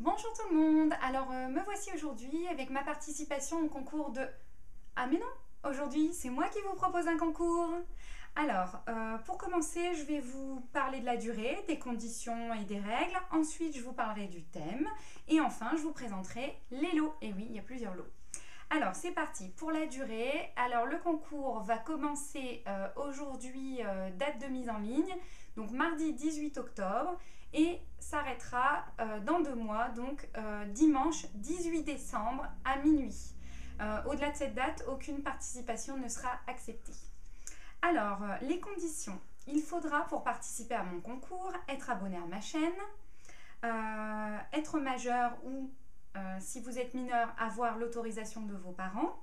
Bonjour tout le monde, alors me voici aujourd'hui avec ma participation au concours de... Ah mais non, aujourd'hui c'est moi qui vous propose un concours. Alors, pour commencer, je vais vous parler de la durée, des conditions et des règles. Ensuite, je vous parlerai du thème. Et enfin, je vous présenterai les lots. Et oui, il y a plusieurs lots. Alors, c'est parti pour la durée. Alors, le concours va commencer aujourd'hui, date de mise en ligne, donc mardi 18 octobre, et s'arrêtera dans 2 mois, donc dimanche 18 décembre à minuit. Au-delà de cette date, aucune participation ne sera acceptée. Alors, les conditions. Il faudra, pour participer à mon concours, être abonné à ma chaîne, être majeur ou, si vous êtes mineur, avoir l'autorisation de vos parents,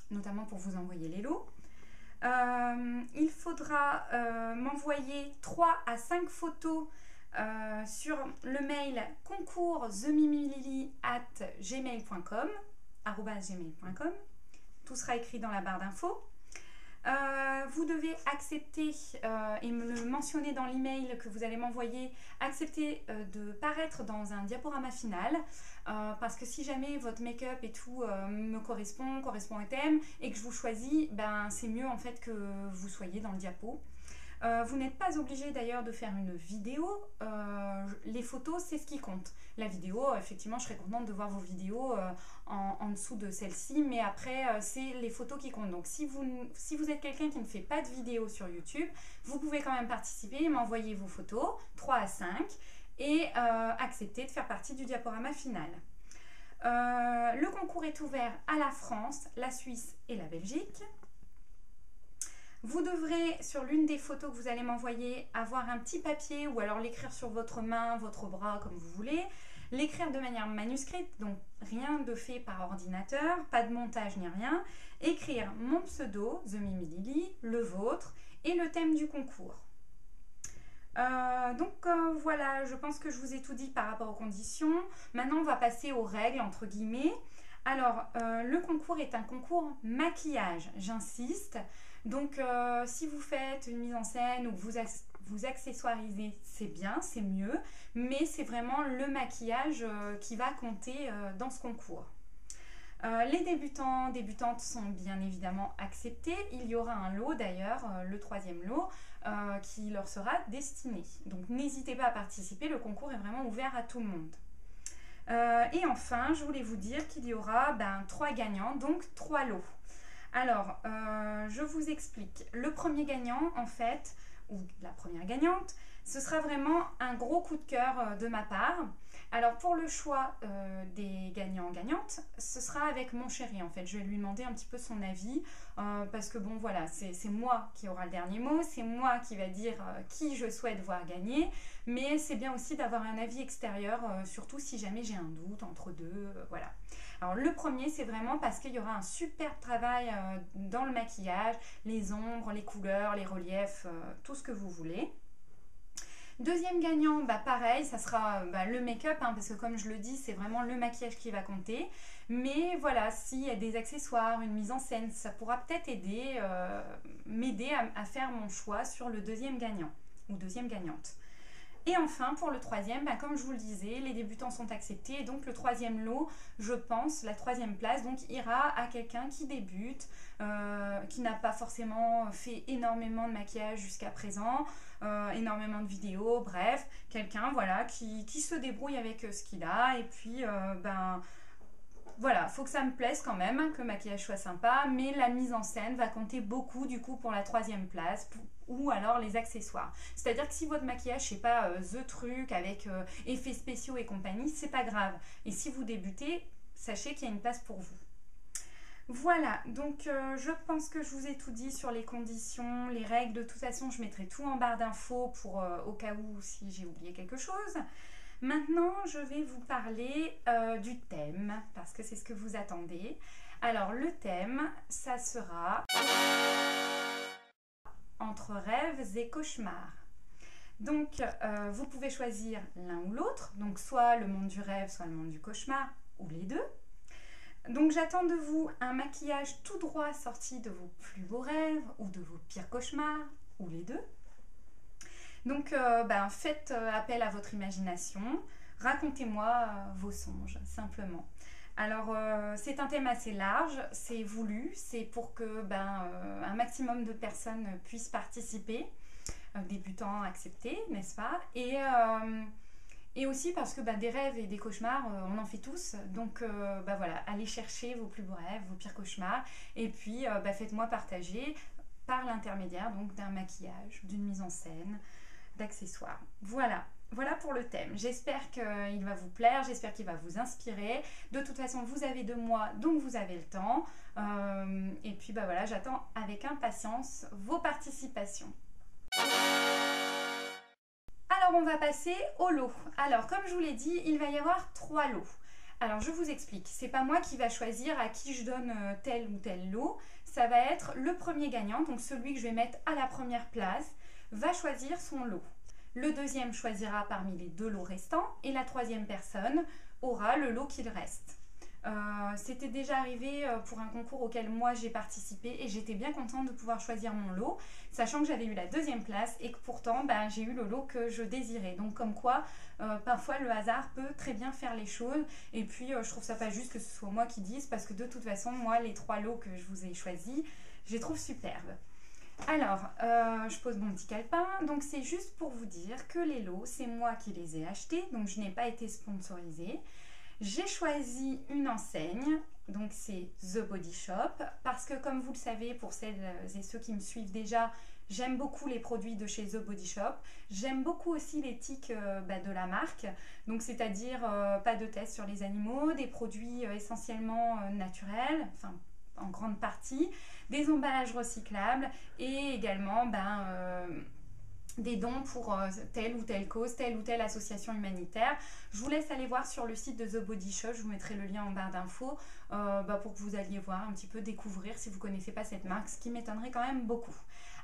notamment pour vous envoyer les lots. Il faudra m'envoyer 3 à 5 photos sur le mail concours themimilily@gmail.com. Tout sera écrit dans la barre d'infos. Vous devez accepter et me le mentionner dans l'email que vous allez m'envoyer, accepter de paraître dans un diaporama final parce que si jamais votre make-up et tout me correspond au thème et que je vous choisis, ben, c'est mieux en fait que vous soyez dans le diapo. Vous n'êtes pas obligé d'ailleurs de faire une vidéo, les photos c'est ce qui compte. La vidéo, effectivement je serais contente de voir vos vidéos en dessous de celle-ci, mais après c'est les photos qui comptent. Donc si vous êtes quelqu'un qui ne fait pas de vidéo sur YouTube, vous pouvez quand même participer et m'envoyer vos photos, 3 à 5, et accepter de faire partie du diaporama final. Le concours est ouvert à la France, la Suisse et la Belgique. Vous devrez, sur l'une des photos que vous allez m'envoyer, avoir un petit papier ou alors l'écrire sur votre main, votre bras, comme vous voulez. L'écrire de manière manuscrite, donc rien de fait par ordinateur, pas de montage ni rien. Écrire mon pseudo, The Mimi Lily, le vôtre et le thème du concours. Voilà, je pense que je vous ai tout dit par rapport aux conditions. Maintenant, on va passer aux règles, entre guillemets. Alors, le concours est un concours maquillage, j'insiste. Donc, si vous faites une mise en scène ou que vous accessoirisez, c'est bien, c'est mieux. Mais c'est vraiment le maquillage qui va compter dans ce concours. Les débutants, débutantes sont bien évidemment acceptés. Il y aura un lot d'ailleurs, le 3e lot, qui leur sera destiné. Donc, n'hésitez pas à participer, le concours est vraiment ouvert à tout le monde. Et enfin, je voulais vous dire qu'il y aura 3 gagnants, donc 3 lots. Alors, je vous explique. Le premier gagnant, en fait, ou la première gagnante, ce sera vraiment un gros coup de cœur de ma part. Alors, pour le choix des gagnants-gagnantes, ce sera avec mon chéri, en fait. Je vais lui demander un petit peu son avis, parce que bon, voilà, c'est moi qui aura le dernier mot, c'est moi qui va dire qui je souhaite voir gagner, mais c'est bien aussi d'avoir un avis extérieur, surtout si jamais j'ai un doute entre deux, voilà. Alors le premier, c'est vraiment parce qu'il y aura un super travail dans le maquillage, les ombres, les couleurs, les reliefs, tout ce que vous voulez. Deuxième gagnant, pareil, ça sera le make-up, parce que comme je le dis, c'est vraiment le maquillage qui va compter. Mais voilà, s'il y a des accessoires, une mise en scène, ça pourra peut-être aider, m'aider à faire mon choix sur le deuxième gagnant ou deuxième gagnante. Et enfin, pour le troisième, comme je vous le disais, les débutants sont acceptés. Et donc, le troisième lot, je pense, la 3e place, donc, ira à quelqu'un qui débute, qui n'a pas forcément fait énormément de maquillage jusqu'à présent, énormément de vidéos, bref, quelqu'un, voilà, qui se débrouille avec ce qu'il a. Et puis, voilà, faut que ça me plaise quand même, que le maquillage soit sympa, mais la mise en scène va compter beaucoup du coup pour la 3e place, ou alors les accessoires. C'est-à-dire que si votre maquillage, c'est pas the truc avec effets spéciaux et compagnie, c'est pas grave. Et si vous débutez, sachez qu'il y a une place pour vous. Voilà, donc je pense que je vous ai tout dit sur les conditions, les règles. De toute façon, je mettrai tout en barre d'infos pour au cas où si j'ai oublié quelque chose. Maintenant, je vais vous parler du thème, parce que c'est ce que vous attendez. Alors, le thème, ça sera entre rêves et cauchemars. Donc, vous pouvez choisir l'un ou l'autre, donc soit le monde du rêve, soit le monde du cauchemar, ou les deux. Donc, j'attends de vous un maquillage tout droit sorti de vos plus beaux rêves, ou de vos pires cauchemars, ou les deux. Donc, faites appel à votre imagination, Racontez-moi vos songes, simplement. Alors, c'est un thème assez large, c'est voulu, c'est pour que un maximum de personnes puissent participer, débutants acceptés, n'est-ce pas? Et aussi parce que des rêves et des cauchemars, on en fait tous. Donc voilà, allez chercher vos plus beaux rêves, vos pires cauchemars. Et puis faites-moi partager par l'intermédiaire donc d'un maquillage, d'une mise en scène, d'accessoires. Voilà. Voilà pour le thème. J'espère qu'il va vous plaire, j'espère qu'il va vous inspirer. De toute façon, vous avez 2 mois, donc vous avez le temps. Et puis voilà, j'attends avec impatience vos participations. Alors, on va passer au lot. Alors, comme je vous l'ai dit, il va y avoir 3 lots. Alors, je vous explique. C'est pas moi qui va choisir à qui je donne tel ou tel lot. Ça va être le premier gagnant, donc celui que je vais mettre à la première place, va choisir son lot. Le deuxième choisira parmi les 2 lots restants et la troisième personne aura le lot qu'il reste. C'était déjà arrivé pour un concours auquel moi j'ai participé et j'étais bien contente de pouvoir choisir mon lot, sachant que j'avais eu la 2e place et que pourtant j'ai eu le lot que je désirais. Donc comme quoi, parfois le hasard peut très bien faire les choses et puis je trouve ça pas juste que ce soit moi qui dise parce que de toute façon, moi les 3 lots que je vous ai choisis, je les trouve superbes. Alors, je pose mon petit calepin, donc c'est juste pour vous dire que les lots, c'est moi qui les ai achetés, donc je n'ai pas été sponsorisée. J'ai choisi une enseigne, donc c'est The Body Shop, parce que comme vous le savez, pour celles et ceux qui me suivent déjà, j'aime beaucoup les produits de chez The Body Shop. J'aime beaucoup aussi l'éthique de la marque, donc c'est-à-dire pas de tests sur les animaux, des produits essentiellement naturels, enfin en grande partie, des emballages recyclables et également des dons pour telle ou telle cause, telle ou telle association humanitaire. Je vous laisse aller voir sur le site de The Body Shop, je vous mettrai le lien en barre d'infos pour que vous alliez voir un petit peu, découvrir si vous ne connaissez pas cette marque, ce qui m'étonnerait quand même beaucoup.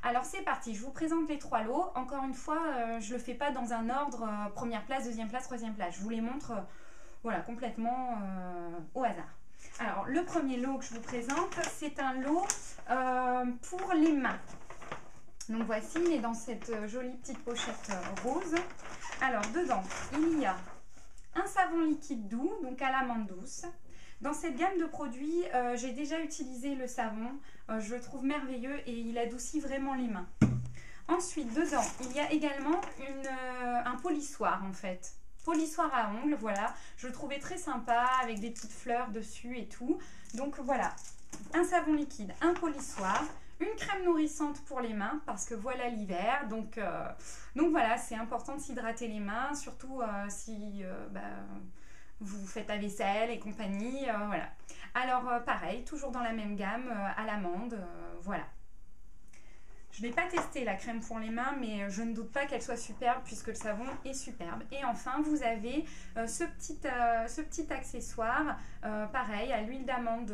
Alors c'est parti, je vous présente les 3 lots. Encore une fois, je ne le fais pas dans un ordre, première place, deuxième place, troisième place. Je vous les montre voilà, complètement au hasard. Alors, le premier lot que je vous présente, c'est un lot pour les mains. Donc voici, il est dans cette jolie petite pochette rose. Alors, dedans, il y a un savon liquide doux, donc à l'amande douce. Dans cette gamme de produits, j'ai déjà utilisé le savon. Je le trouve merveilleux et il adoucit vraiment les mains. Ensuite, dedans, il y a également un polissoir en fait. Polissoir à ongles, voilà, je le trouvais très sympa avec des petites fleurs dessus et tout. Donc voilà, un savon liquide, un polissoir, une crème nourrissante pour les mains parce que voilà l'hiver. Donc voilà, c'est important de s'hydrater les mains, surtout si vous faites la vaisselle et compagnie. Voilà. Alors pareil, toujours dans la même gamme, à l'amande, voilà. Je n'ai pas testé la crème pour les mains, mais je ne doute pas qu'elle soit superbe puisque le savon est superbe. Et enfin, vous avez ce petit accessoire, pareil, à l'huile d'amande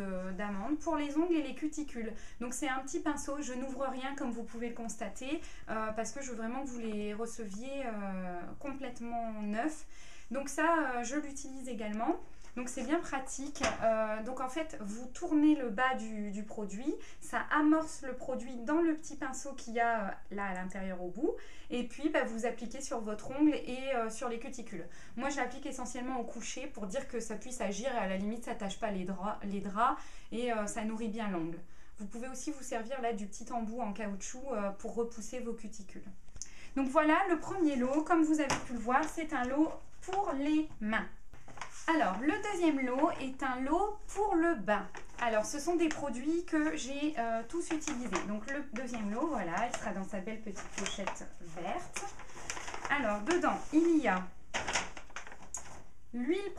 pour les ongles et les cuticules. Donc c'est un petit pinceau, je n'ouvre rien comme vous pouvez le constater parce que je veux vraiment que vous les receviez complètement neufs. Donc ça, je l'utilise également. Donc c'est bien pratique. Donc en fait, vous tournez le bas du produit, ça amorce le produit dans le petit pinceau qu'il y a là à l'intérieur au bout. Et puis vous appliquez sur votre ongle et sur les cuticules. Moi je l'applique essentiellement au coucher pour dire que ça puisse agir et à la limite ça ne tâche pas les draps et ça nourrit bien l'ongle. Vous pouvez aussi vous servir là du petit embout en caoutchouc pour repousser vos cuticules. Donc voilà le premier lot, comme vous avez pu le voir, c'est un lot pour les mains. Alors, le deuxième lot est un lot pour le bain. Alors, ce sont des produits que j'ai tous utilisés. Donc, le deuxième lot, voilà, il sera dans sa belle petite pochette verte. Alors, dedans, il y a l'huile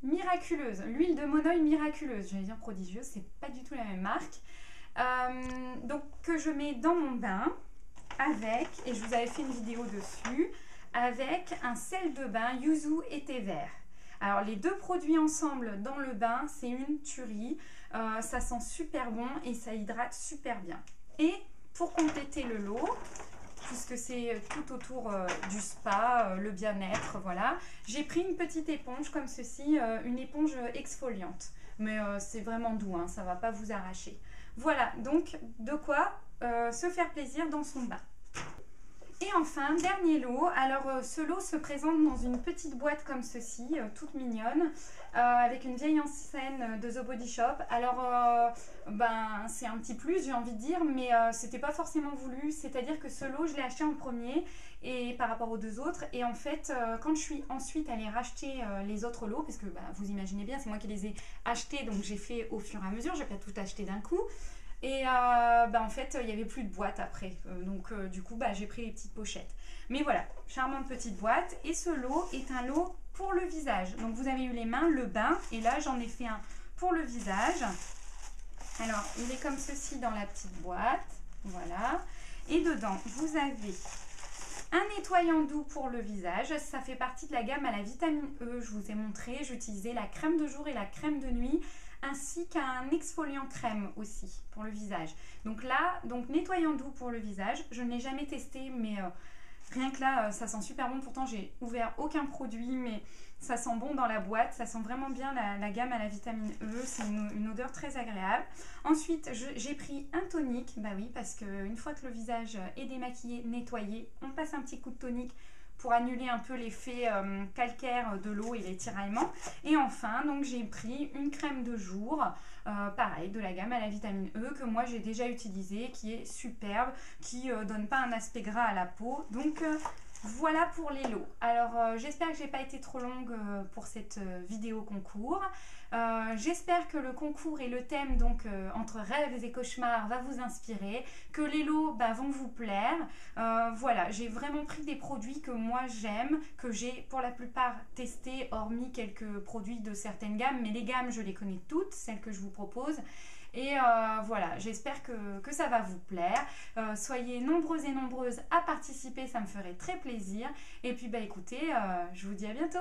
miraculeuse, l'huile de monoï miraculeuse. J'allais dire prodigieuse, c'est pas du tout la même marque. Donc, que je mets dans mon bain avec, et je vous avais fait une vidéo dessus, avec un sel de bain yuzu et thé vert. Alors les 2 produits ensemble dans le bain, c'est une tuerie. Ça sent super bon et ça hydrate super bien. Et pour compléter le lot, puisque c'est tout autour du spa, le bien-être, voilà, j'ai pris une petite éponge comme ceci, une éponge exfoliante. Mais c'est vraiment doux, hein, ça ne va pas vous arracher. Voilà, donc de quoi se faire plaisir dans son bain. Et Et enfin, dernier lot. Alors, ce lot se présente dans une petite boîte comme ceci, toute mignonne, avec une vieille enseigne de The Body Shop. Alors, ben, c'est un petit plus, j'ai envie de dire, mais c'était pas forcément voulu. C'est-à-dire que ce lot, je l'ai acheté en premier et par rapport aux deux autres. Et en fait, quand je suis ensuite allée racheter les autres lots, parce que bah, vous imaginez bien, c'est moi qui les ai achetés, donc j'ai fait au fur et à mesure, j'ai pas tout acheté d'un coup. Et bah, en fait, il n'y avait plus de boîte après. Donc, du coup, bah, j'ai pris les petites pochettes. Mais voilà, charmante petite boîte. Et ce lot est un lot pour le visage. Donc, vous avez eu les mains, le bain. Et là, j'en ai fait un pour le visage. Alors, il est comme ceci dans la petite boîte. Voilà. Et dedans, vous avez un nettoyant doux pour le visage. Ça fait partie de la gamme à la vitamine E. Je vous ai montré. J'utilisais la crème de jour et la crème de nuit, ainsi qu'un exfoliant crème aussi pour le visage. Donc là, nettoyant doux pour le visage. Je ne l'ai jamais testé, mais rien que là, ça sent super bon. Pourtant, j'ai ouvert aucun produit, mais ça sent bon dans la boîte. Ça sent vraiment bien la gamme à la vitamine E. C'est une odeur très agréable. Ensuite, j'ai pris un tonique. Bah oui, parce qu'une fois que le visage est démaquillé, nettoyé, on passe un petit coup de tonique pour annuler un peu l'effet calcaire de l'eau et les tiraillements. Et enfin, donc j'ai pris une crème de jour, pareil, de la gamme à la vitamine E, que moi j'ai déjà utilisée, qui est superbe, qui donne pas un aspect gras à la peau. Donc voilà pour les lots. Alors j'espère que j'ai pas été trop longue pour cette vidéo concours. J'espère que le concours et le thème donc entre rêves et cauchemars va vous inspirer, que les lots vont vous plaire. Voilà, j'ai vraiment pris des produits que moi j'aime, que j'ai pour la plupart testés, hormis quelques produits de certaines gammes, mais les gammes je les connais toutes, celles que je vous propose. Et voilà, j'espère que ça va vous plaire. Soyez nombreux et nombreuses à participer, ça me ferait très plaisir. Et puis écoutez, je vous dis à bientôt.